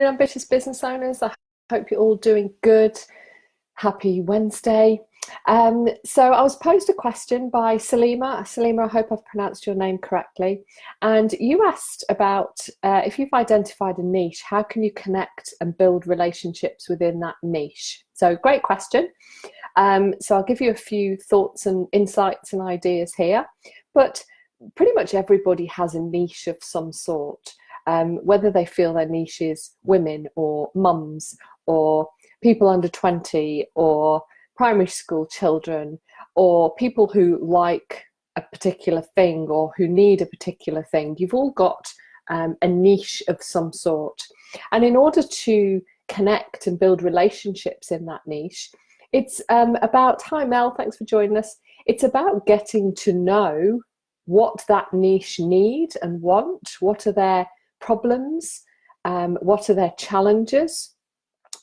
Ambitious business owners. I hope you're all doing good. Happy Wednesday. So I was posed a question by Salima. Salima, I hope I've pronounced your name correctly. And you asked about if you've identified a niche, how can you connect and build relationships within that niche? So great question. So I'll give you a few thoughts and insights and ideas here. But pretty much everybody has a niche of some sort. Whether they feel their niche is women or mums or people under 20 or primary school children or people who like a particular thing or who need a particular thing. You've all got a niche of some sort. And in order to connect and build relationships in that niche, it's about, hi Mel, thanks for joining us. It's about getting to know what that niche need and want, what are their problems, what are their challenges.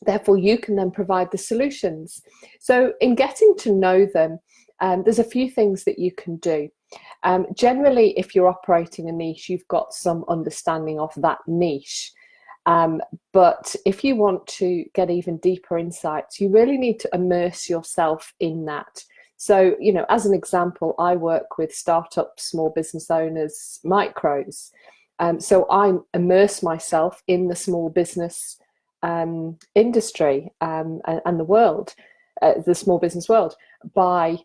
Therefore, you can then provide the solutions. So in getting to know them, there's a few things that you can do. Generally, if you're operating a niche, you've got some understanding of that niche. But if you want to get even deeper insights, you really need to immerse yourself in that. So, you know, as an example, I work with startup small business owners, micros. So I immerse myself in the small business industry and the world, the small business world, by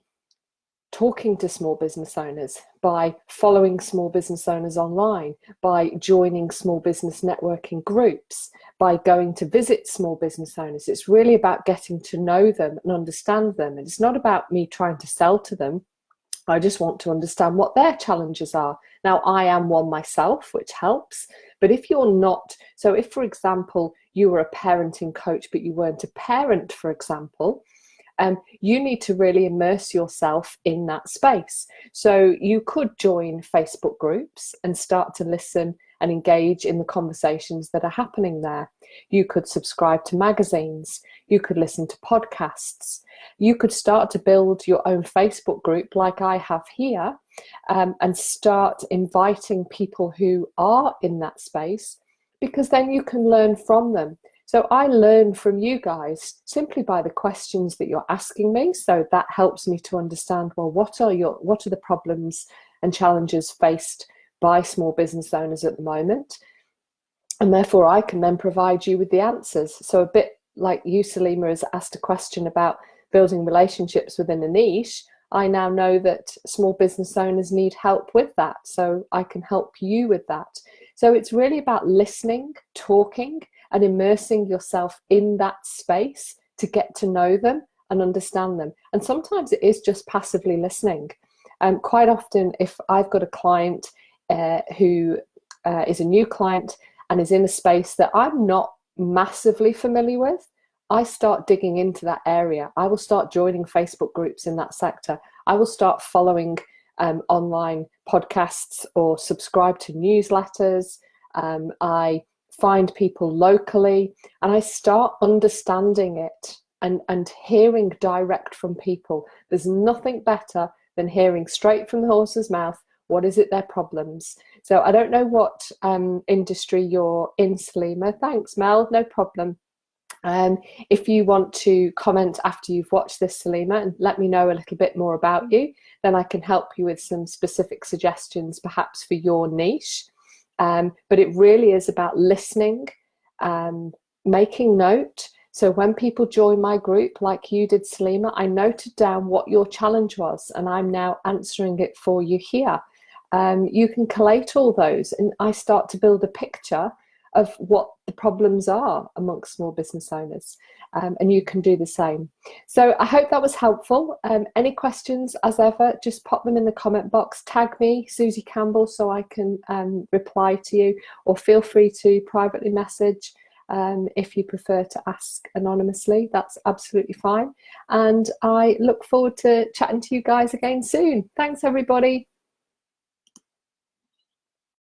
talking to small business owners, by following small business owners online, by joining small business networking groups, by going to visit small business owners. It's really about getting to know them and understand them. And it's not about me trying to sell to them. I just want to understand what their challenges are. Now, I am one myself, which helps. But if you're not, so if, for example, you were a parenting coach, but you weren't a parent, for example, you need to really immerse yourself in that space. So you could join Facebook groups and start to listen and engage in the conversations that are happening there. You could subscribe to magazines. You could listen to podcasts. You could start to build your own Facebook group like I have here, and start inviting people who are in that space, because then you can learn from them. So I learn from you guys simply by the questions that you're asking me. So that helps me to understand, well, what are the problems and challenges faced by small business owners at the moment? And therefore I can then provide you with the answers. So a bit like you, Salima, has asked a question about building relationships within a niche. I now know that small business owners need help with that. So I can help you with that. So it's really about listening, talking, and immersing yourself in that space to get to know them and understand them. And sometimes it is just passively listening. Quite often, if I've got a client who is a new client and is in a space that I'm not massively familiar with, I start digging into that area. I will start joining Facebook groups in that sector. I will start following online podcasts or subscribe to newsletters. I find people locally and I start understanding it and hearing direct from people. There's nothing better than hearing straight from the horse's mouth. What is it, their problems? So I don't know what industry you're in, Salima. Thanks, Mel, no problem. If you want to comment after you've watched this, Salima, and let me know a little bit more about you, then I can help you with some specific suggestions perhaps for your niche. But it really is about listening, making note. So when people join my group, like you did, Salima, I noted down what your challenge was, and I'm now answering it for you here. You can collate all those, and I start to build a picture of what the problems are amongst small business owners, and you can do the same. So I hope that was helpful. Any questions, as ever, just pop them in the comment box, tag me, Susie Campbell, so I can reply to you, or feel free to privately message if you prefer to ask anonymously. That's absolutely fine. And I look forward to chatting to you guys again soon. Thanks, everybody.